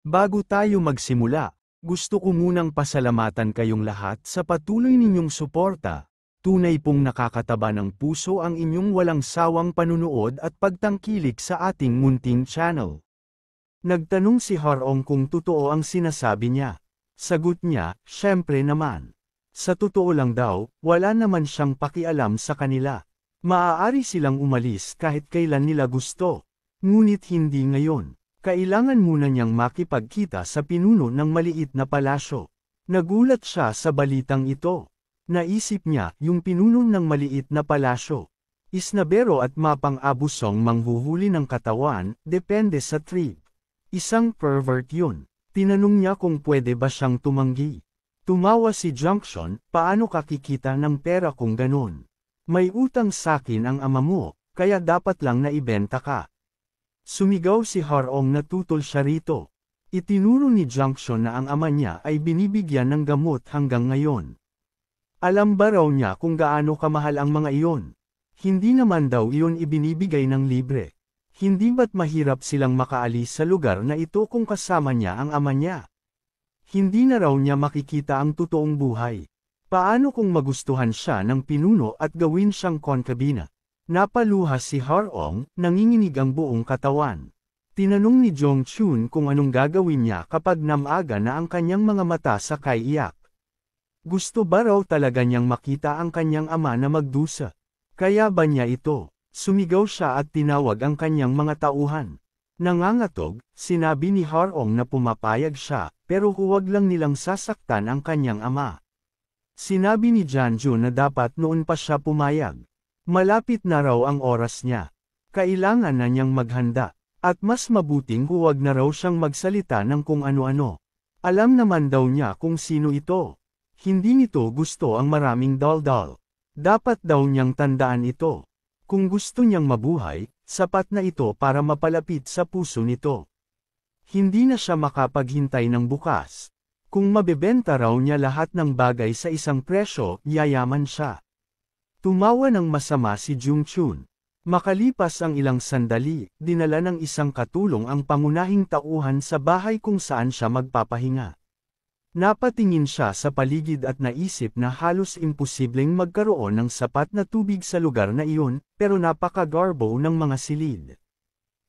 Bago tayo magsimula, gusto ko munang pasalamatan kayong lahat sa patuloy ninyong suporta. Tunay pong nakakataba ng puso ang inyong walang sawang panunood at pagtangkilik sa ating munting channel. Nagtanong si Harong kung totoo ang sinasabi niya. Sagot niya, syempre naman. Sa totoo lang daw, wala naman siyang pakialam sa kanila. Maaari silang umalis kahit kailan nila gusto. Ngunit hindi ngayon. Kailangan muna niyang makipagkita sa pinuno ng maliit na palasyo. Nagulat siya sa balitang ito. Naisip niya, yung pinuno ng maliit na palasyo. Isnabero at mapang-abusong manghuhuli ng katawan, depende sa trip. Isang pervert yun. Tinanong niya kung pwede ba siyang tumanggi. Tumawa si Junction, paano ka kikita ng pera kung ganun? May utang sakin ang ama mo, kaya dapat lang na ibenta ka. Sumigaw si Harong na tutol siya rito. Itinuro ni Junction na ang ama niya ay binibigyan ng gamot hanggang ngayon. Alam ba raw niya kung gaano kamahal ang mga iyon? Hindi naman daw iyon ibinibigay ng libre. Hindi ba't mahirap silang makaalis sa lugar na ito kung kasama niya ang ama niya? Hindi na raw niya makikita ang totoong buhay. Paano kung magustuhan siya ng pinuno at gawin siyang konkabina? Napaluha si Harong, nanginginig ang buong katawan. Tinanong ni Jong Chun kung anong gagawin niya kapag namaga na ang kanyang mga mata sa kaiyak. Gusto ba raw talaga niyang makita ang kanyang ama na magdusa? Kaya ba niya ito? Sumigaw siya at tinawag ang kanyang mga tauhan. Nangangatog, sinabi ni Harong na pumapayag siya, pero huwag lang nilang sasaktan ang kanyang ama. Sinabi ni Janju na dapat noon pa siya pumayag. Malapit na raw ang oras niya. Kailangan na niyang maghanda, at mas mabuting huwag na raw siyang magsalita ng kung ano-ano. Alam naman daw niya kung sino ito. Hindi nito gusto ang maraming daldal. Dapat daw niyang tandaan ito. Kung gusto niyang mabuhay, sapat na ito para mapalapit sa puso nito. Hindi na siya makapaghintay ng bukas. Kung mabebenta raw niya lahat ng bagay sa isang presyo, yayaman siya. Tumawa ng masama si Jung Chun. Makalipas ang ilang sandali, dinala ng isang katulong ang pangunahing tauhan sa bahay kung saan siya magpapahinga. Napatingin siya sa paligid at naisip na halos imposibleng magkaroon ng sapat na tubig sa lugar na iyon, pero napakagarbo ng mga silid.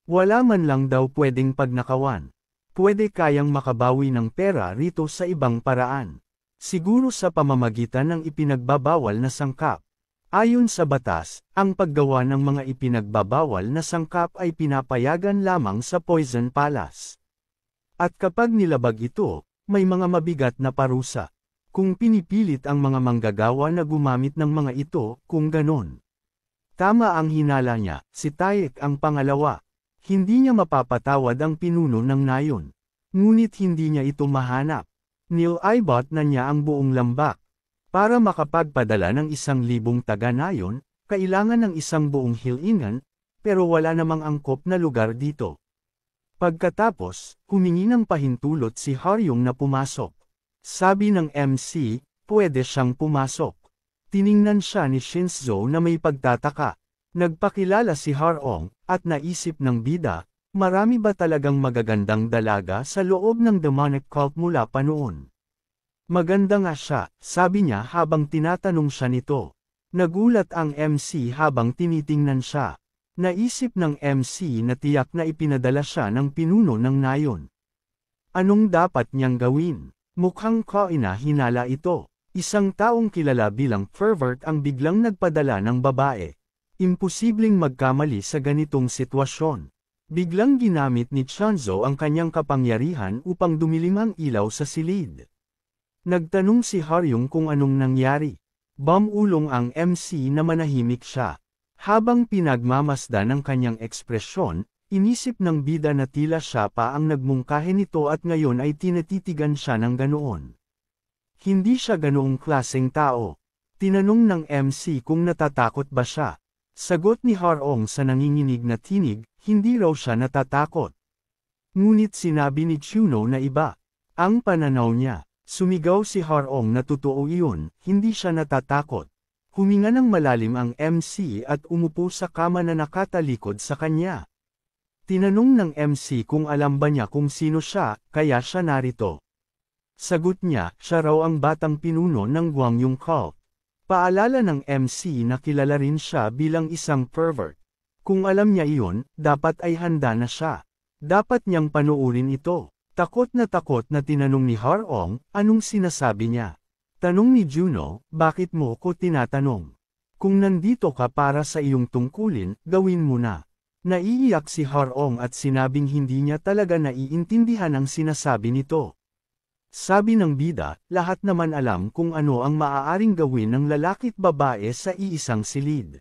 Wala man lang daw pwedeng pagnakawan. Pwede kayang makabawi ng pera rito sa ibang paraan. Siguro sa pamamagitan ng ipinagbabawal na sangkap. Ayon sa batas, ang paggawa ng mga ipinagbabawal na sangkap ay pinapayagan lamang sa Poison Palace. At kapag nilabag ito, may mga mabigat na parusa. Kung pinipilit ang mga manggagawa na gumamit ng mga ito, kung ganon. Tama ang hinala niya, si Taek ang pangalawa. Hindi niya mapapatawad ang pinuno ng nayon. Ngunit hindi niya ito mahanap. Nilibot na niya ang buong lambak. Para makapagpadala ng 1,000 taga-nayon, kailangan ng isang buong hilingan, pero wala namang angkop na lugar dito. Pagkatapos, humingi ng pahintulot si Haryong na pumasok. Sabi ng MC, pwede siyang pumasok. Tiningnan siya ni Shinzo na may pagtataka. Nagpakilala si Harong, at naisip ng bida, marami ba talagang magagandang dalaga sa loob ng demonic cult mula pa noon? Maganda nga siya, sabi niya habang tinatanong siya nito. Nagulat ang MC habang tinitingnan siya. Naisip ng MC na tiyak na ipinadala siya ng pinuno ng nayon. Anong dapat niyang gawin? Mukhang hinala ito. Isang taong kilala bilang pervert ang biglang nagpadala ng babae. Imposibleng magkamali sa ganitong sitwasyon. Biglang ginamit ni Chanzo ang kanyang kapangyarihan upang dumilim ang ilaw sa silid. Nagtanong si Haryong kung anong nangyari. Bumulong ang MC na manahimik siya. Habang pinagmamasdan ang kanyang ekspresyon, inisip ng bida na tila siya pa ang nagmungkahi nito at ngayon ay tinatitigan siya ng ganoon. Hindi siya ganoong klaseng tao. Tinanong ng MC kung natatakot ba siya. Sagot ni Harong sa nanginginig na tinig, hindi raw siya natatakot. Ngunit sinabi ni Chuno na iba. Ang pananaw niya. Sumigaw si Harong na totoo iyon, hindi siya natatakot. Huminga ng malalim ang MC at umupo sa kama na nakatalikod sa kanya. Tinanong ng MC kung alam ba niya kung sino siya, kaya siya narito. Sagot niya, siya raw ang batang pinuno ng Gwangyong cult. Paalala ng MC na kilala rin siya bilang isang pervert. Kung alam niya iyon, dapat ay handa na siya. Dapat niyang panuurin ito. Takot na tinanong ni Harong, anong sinasabi niya? Tanong ni Juno, bakit mo ko tinatanong? Kung nandito ka para sa iyong tungkulin, gawin mo na. Naiiyak si Harong at sinabing hindi niya talaga naiintindihan ang sinasabi nito. Sabi ng bida, lahat naman alam kung ano ang maaaring gawin ng lalaki't babae sa iisang silid.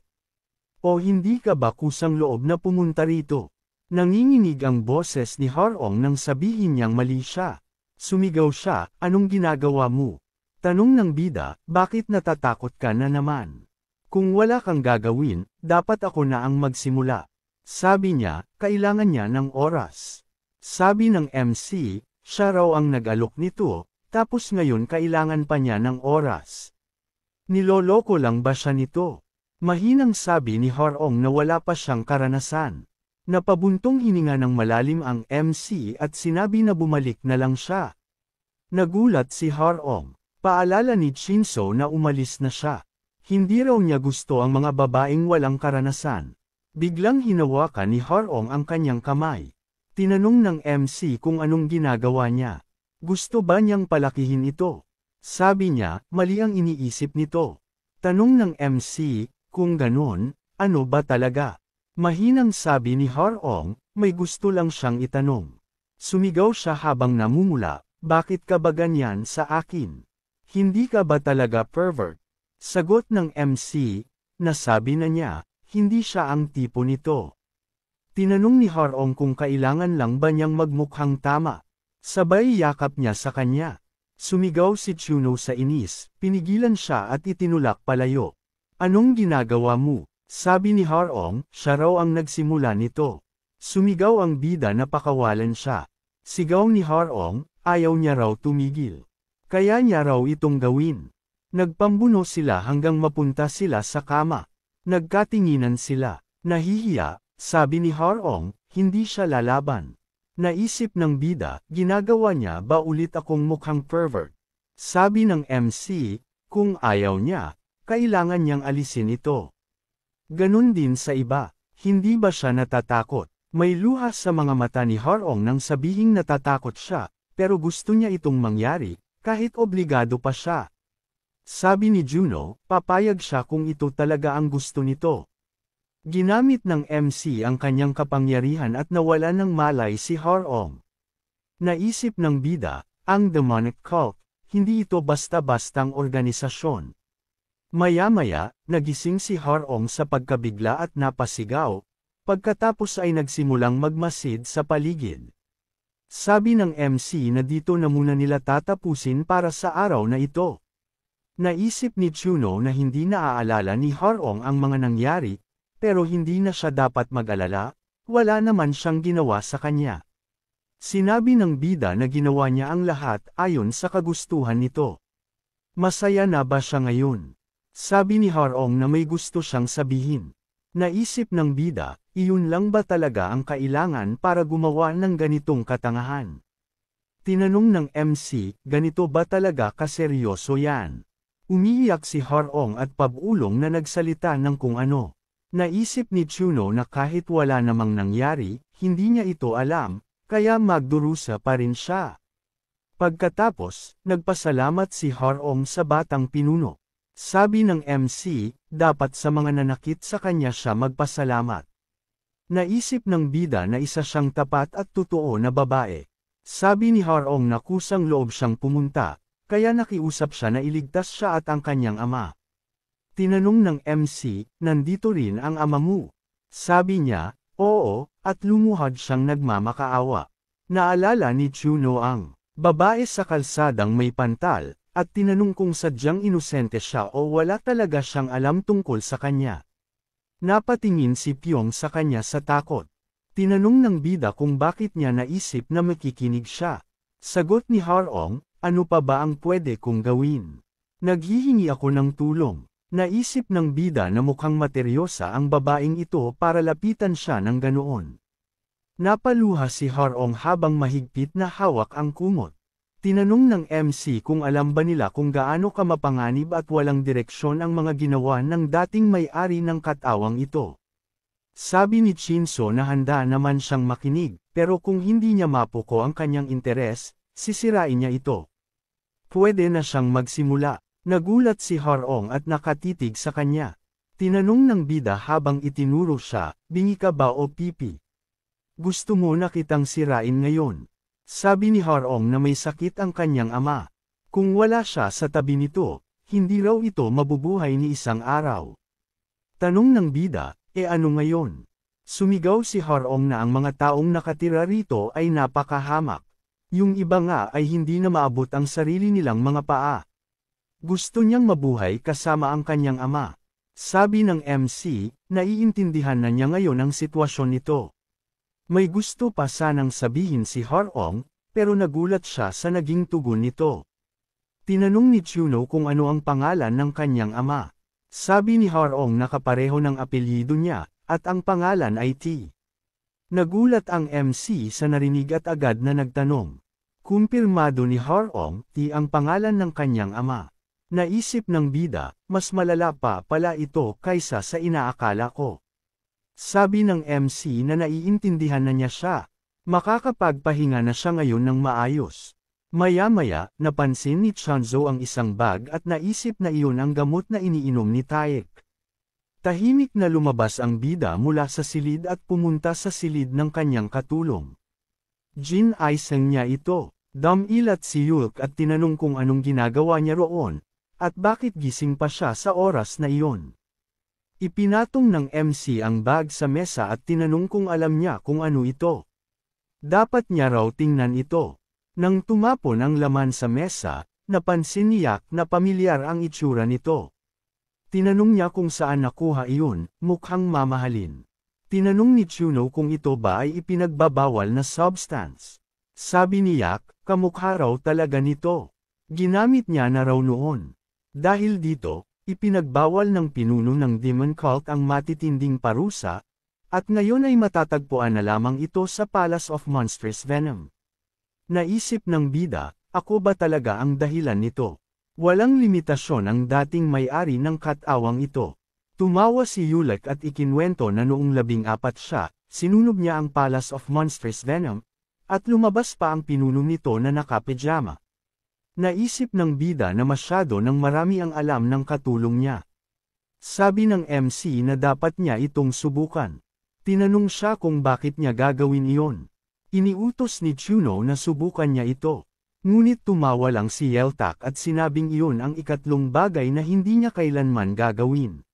O hindi ka ba kusang loob na pumunta rito? Nanginginig ang boses ni Harong nang sabihin niyang mali siya. Sumigaw siya, anong ginagawa mo? Tanong ng bida, bakit natatakot ka na naman? Kung wala kang gagawin, dapat ako na ang magsimula. Sabi niya, kailangan niya ng oras. Sabi ng MC, siya raw ang nag-alok nito, tapos ngayon kailangan pa niya ng oras. Niloloko lang ba siya nito? Mahinang sabi ni Harong na wala pa siyang karanasan. Napabuntong hininga ng malalim ang MC at sinabi na bumalik na lang siya. Nagulat si Harong. Paalala ni Shinso na umalis na siya. Hindi raw niya gusto ang mga babaeng walang karanasan. Biglang hinawakan ni Harong ang kanyang kamay. Tinanong ng MC kung anong ginagawa niya. Gusto ba niyang palakihin ito? Sabi niya, mali ang iniisip nito. Tanong ng MC, kung ganon, ano ba talaga? Mahinang sabi ni Harong, may gusto lang siyang itanong. Sumigaw siya habang namumula, bakit ka ba ganyan sa akin? Hindi ka ba talaga pervert? Sagot ng MC, nasabi na niya, hindi siya ang tipo nito. Tinanong ni Harong kung kailangan lang ba niyang magmukhang tama. Sabay yakap niya sa kanya. Sumigaw si Chuno sa inis, pinigilan siya at itinulak palayo. Anong ginagawa mo? Sabi ni Harong, siya raw ang nagsimula nito. Sumigaw ang bida na pakawalan siya. Sigaw ni Harong, ayaw niya raw tumigil. Kaya niya raw itong gawin. Nagpambuno sila hanggang mapunta sila sa kama. Nagkatinginan sila. Nahihiya, sabi ni Harong, hindi siya lalaban. Naisip ng bida, ginagawa niya ba ulit akong mukhang pervert? Sabi ng MC, kung ayaw niya, kailangan niyang alisin ito. Ganon din sa iba, hindi ba siya natatakot? May luha sa mga mata ni Harong nang sabihing natatakot siya, pero gusto niya itong mangyari, kahit obligado pa siya. Sabi ni Juno, papayag siya kung ito talaga ang gusto nito. Ginamit ng MC ang kanyang kapangyarihan at nawala ng malay si Harong. Naisip ng bida, ang demonic cult, hindi ito basta-bastang organisasyon. Maya-maya, nagising si Harong sa pagkabigla at napasigaw, pagkatapos ay nagsimulang magmasid sa paligid. Sabi ng MC na dito na muna nila tatapusin para sa araw na ito. Naisip ni Chuno na hindi naaalala ni Harong ang mga nangyari, pero hindi na siya dapat mag-alala, wala naman siyang ginawa sa kanya. Sinabi ng bida na ginawa niya ang lahat ayon sa kagustuhan nito. Masaya na ba siya ngayon? Sabi ni Harong na may gusto siyang sabihin. Naisip ng bida, iyon lang ba talaga ang kailangan para gumawa ng ganitong katangahan? Tinanong ng MC, ganito ba talaga kaseryoso yan? Umiiyak si Harong at pabulong na nagsalita ng kung ano. Naisip ni Chuno na kahit wala namang nangyari, hindi niya ito alam, kaya magdurusa pa rin siya. Pagkatapos, nagpasalamat si Harong sa batang pinuno. Sabi ng MC, dapat sa mga nanakit sa kanya siya magpasalamat. Naisip ng bida na isa siyang tapat at totoo na babae. Sabi ni Harong na kusang loob siyang pumunta, kaya nakiusap siya na iligtas siya at ang kanyang ama. Tinanong ng MC, nandito rin ang ama mo. Sabi niya, oo, at lumuhad siyang nagmamakaawa. Naalala ni Chuno ang babae sa kalsadang may pantal, at tinanong kung sadyang inosente siya o wala talaga siyang alam tungkol sa kanya. Napatingin si Pyong sa kanya sa takot. Tinanong ng bida kung bakit niya naisip na makikinig siya. Sagot ni Harong, ano pa ba ang pwede kong gawin? Naghihingi ako ng tulong. Naisip ng bida na mukhang materyosa ang babaeng ito para lapitan siya ng ganoon. Napaluha si Harong habang mahigpit na hawak ang kumot. Tinanong ng MC kung alam ba nila kung gaano kamapanganib at walang direksyon ang mga ginawa ng dating may-ari ng katawang ito. Sabi ni Chinso na handa naman siyang makinig, pero kung hindi niya mapuko ang kanyang interes, sisirain niya ito. Pwede na siyang magsimula. Nagulat si Harong at nakatitig sa kanya. Tinanong ng bida habang itinuro siya, bingi ka ba o pipi? Gusto mo na kitang sirain ngayon? Sabi ni Harong na may sakit ang kanyang ama. Kung wala siya sa tabi nito, hindi raw ito mabubuhay ni isang araw. Tanong ng bida, ano ngayon? Sumigaw si Harong na ang mga taong nakatira rito ay napakahamak. Yung iba nga ay hindi na maabot ang sarili nilang mga paa. Gusto niyang mabuhay kasama ang kanyang ama. Sabi ng MC, naiintindihan na niya ngayon ang sitwasyon nito. May gusto pa sanang sabihin si Harong, pero nagulat siya sa naging tugon nito. Tinanong ni Chuno kung ano ang pangalan ng kanyang ama. Sabi ni Harong na kapareho ng apelyido niya, at ang pangalan ay T. Nagulat ang MC sa narinig at agad na nagtanong. Kumpirmado ni Harong, T ang pangalan ng kanyang ama. Naisip ng bida, mas malala pa pala ito kaysa sa inaakala ko. Sabi ng MC na naiintindihan na niya siya. Makakapagpahinga na siya ngayon ng maayos. Maya-maya, napansin ni Chanzo ang isang bag at naisip na iyon ang gamot na iniinom ni Taek. Tahimik na lumabas ang bida mula sa silid at pumunta sa silid ng kanyang katulong. Jin Aiseng niya ito. Dumilat si Yulk at tinanong kung anong ginagawa niya roon, at bakit gising pa siya sa oras na iyon. Ipinatong ng MC ang bag sa mesa at tinanong kung alam niya kung ano ito. Dapat niya raw tingnan ito. Nang tumapon ang laman sa mesa, napansin ni Yak na pamilyar ang itsura nito. Tinanong niya kung saan nakuha iyon, mukhang mamahalin. Tinanong ni Chuno kung ito ba ay ipinagbabawal na substance. Sabi ni Yak, kamukha raw talaga nito. Ginamit niya na raw noon. Dahil dito, ipinagbawal ng pinuno ng Demon Cult ang matitinding parusa, at ngayon ay matatagpuan na lamang ito sa Palace of Monstrous Venom. Naisip ng bida, ako ba talaga ang dahilan nito? Walang limitasyon ang dating may-ari ng katawang ito. Tumawa si Yulek at ikinwento na noong 14 siya, sinunog niya ang Palace of Monstrous Venom, at lumabas pa ang pinuno nito na nakapijama. Naisip ng bida na masyado nang marami ang alam ng katulong niya. Sabi ng MC na dapat niya itong subukan. Tinanong siya kung bakit niya gagawin iyon. Iniutos ni Chuno na subukan niya ito. Ngunit tumawa lang si Yeltak at sinabing iyon ang ikatlong bagay na hindi niya kailanman gagawin.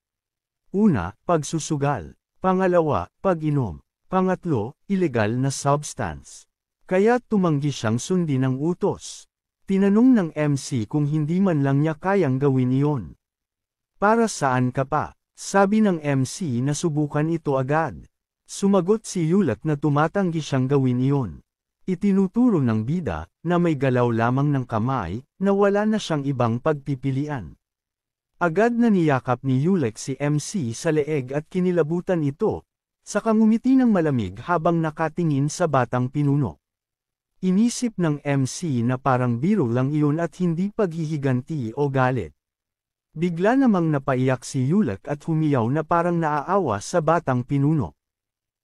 Una, pagsusugal. Pangalawa, pag-inom. Pangatlo, ilegal na substance. Kaya tumanggi siyang sundin ang utos. Tinanong ng MC kung hindi man lang niya kayang gawin iyon. Para saan ka pa? Sabi ng MC na subukan ito agad. Sumagot si Yulek na tumatanggi siyang gawin iyon. Itinuturo ng bida, na may galaw lamang ng kamay, na wala na siyang ibang pagpipilian. Agad na niyakap ni Yulek si MC sa leeg at kinilabutan ito, saka ngumiti ng malamig habang nakatingin sa batang pinuno. Inisip ng MC na parang biro lang iyon at hindi paghihiganti o galit. Bigla namang napaiyak si Yulek at humiyaw na parang naaawa sa batang pinuno.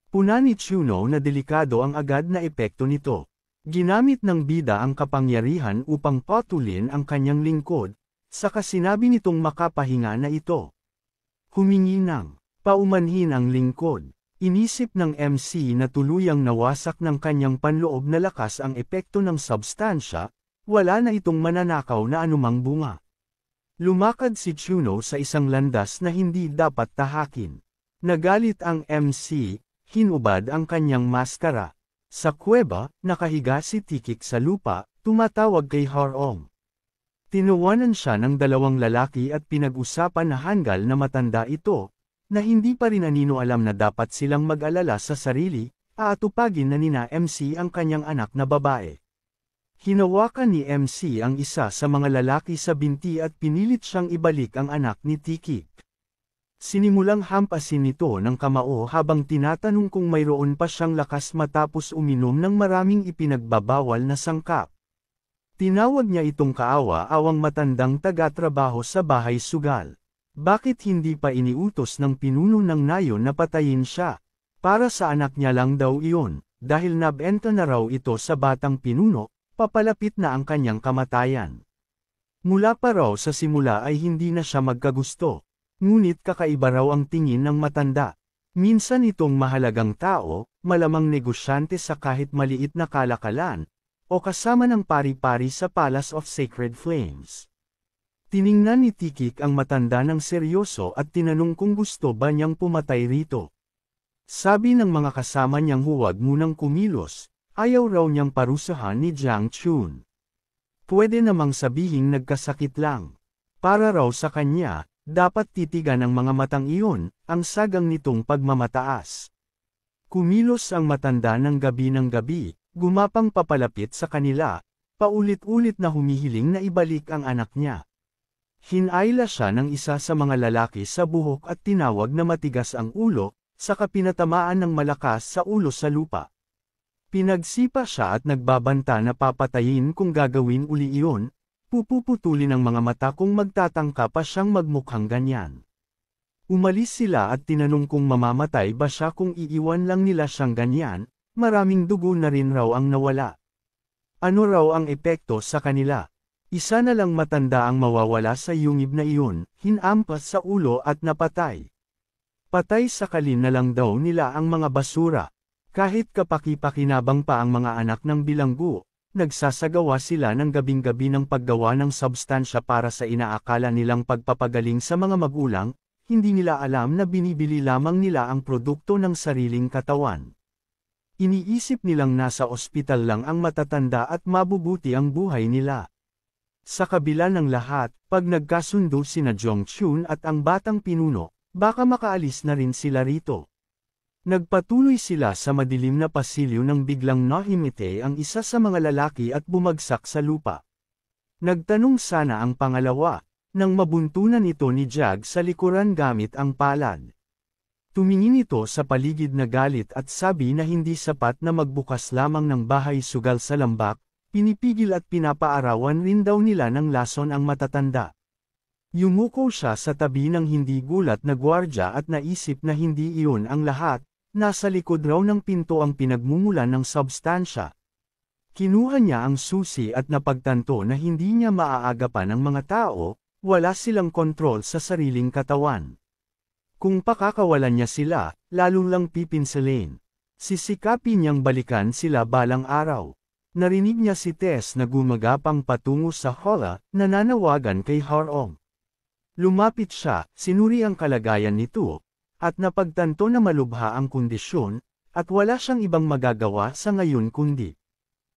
Puna ni Chuno na delikado ang agad na epekto nito. Ginamit ng bida ang kapangyarihan upang patulin ang kanyang lingkod, saka sinabi nitong makapahinga na ito. Humingi ng paumanhin ang lingkod. Inisip ng MC na tuluyang nawasak ng kanyang panloob na lakas ang epekto ng substansya, wala na itong mananakaw na anumang bunga. Lumakad si Chuno sa isang landas na hindi dapat tahakin. Nagalit ang MC, hinubad ang kanyang maskara. Sa kuweba, nakahiga si Tikik sa lupa, tumatawag kay Harong. Tinuwanan siya ng dalawang lalaki at pinag-usapan na hanggal na matanda ito, na hindi pa rin anino alam na dapat silang mag-alala sa sarili, aatupagin na nina MC ang kanyang anak na babae. Hinawakan ni MC ang isa sa mga lalaki sa binti at pinilit siyang ibalik ang anak ni Tikik. Sinimulang hampasin nito ng kamao habang tinatanong kung mayroon pa siyang lakas matapos uminom ng maraming ipinagbabawal na sangkap. Tinawag niya itong kaawa-awang matandang taga-trabaho sa bahay sugal. Bakit hindi pa iniutos ng pinuno ng nayon na patayin siya? Para sa anak niya lang daw iyon, dahil nabenta na raw ito sa batang pinuno, papalapit na ang kanyang kamatayan. Mula pa raw sa simula ay hindi na siya magkagusto. Ngunit kakaiba raw ang tingin ng matanda. Minsan itong mahalagang tao, malamang negosyante sa kahit maliit na kalakalan, o kasama ng pari-pari sa Palace of Sacred Flames. Tiningnan ni Tikik ang matanda ng seryoso at tinanong kung gusto ba niyang pumatay rito. Sabi ng mga kasama niyang huwag munang kumilos, ayaw raw niyang parusahan ni Jiang Chun. Pwede namang sabihing nagkasakit lang. Para raw sa kanya, dapat titigan ng mga matang iyon, ang sagang nitong pagmamataas. Kumilos ang matanda ng gabi, gumapang papalapit sa kanila, paulit-ulit na humihiling na ibalik ang anak niya. Hinayla siya ng isa sa mga lalaki sa buhok at tinawag na matigas ang ulo, saka pinatamaan ng malakas sa ulo sa lupa. Pinagsipa siya at nagbabanta na papatayin kung gagawin uli iyon, pupuputulin ang mga mata kung magtatangka pa siyang magmukhang ganyan. Umalis sila at tinanong kung mamamatay ba siya kung iiwan lang nila siyang ganyan, maraming dugo na rin raw ang nawala. Ano raw ang epekto sa kanila? Isa na lang matanda ang mawawala sa yungib na iyon, hinampas sa ulo at napatay. Patay sa kalin na lang daw nila ang mga basura. Kahit kapaki-pakinabang pa ang mga anak ng bilanggo, nagsasagawa sila ng gabing-gabi ng paggawa ng substansya para sa inaakala nilang pagpapagaling sa mga magulang, hindi nila alam na binibili lamang nila ang produkto ng sariling katawan. Iniisip nilang nasa ospital lang ang matatanda at mabubuti ang buhay nila. Sa kabila ng lahat, pag nagkasundo sina Jiang Chun at ang batang pinuno, baka makaalis na rin sila rito. Nagpatuloy sila sa madilim na pasilyo nang biglang nahimite ang isa sa mga lalaki at bumagsak sa lupa. Nagtanong sana ang pangalawa, nang mabuntunan ito ni Jag sa likuran gamit ang palad. Tumingin ito sa paligid na galit at sabi na hindi sapat na magbukas lamang ng bahay sugal sa lambak, pinipigil at pinapaarawan rin daw nila ng lason ang matatanda. Yumuko siya sa tabi ng hindi gulat na gwardya at naisip na hindi iyon ang lahat, nasa likod raw ng pinto ang pinagmumulan ng substansya. Kinuha niya ang susi at napagtanto na hindi niya maaagapan ang mga tao, wala silang kontrol sa sariling katawan. Kung pakakawalan niya sila, lalong lang pipinselin. Sisikapin niyang balikan sila balang araw. Narinig niya si Tess na gumagapang patungo sa hola, nananawagan kay Harong. Lumapit siya, sinuri ang kalagayan nito, at napagtanto na malubha ang kondisyon, at wala siyang ibang magagawa sa ngayon kundi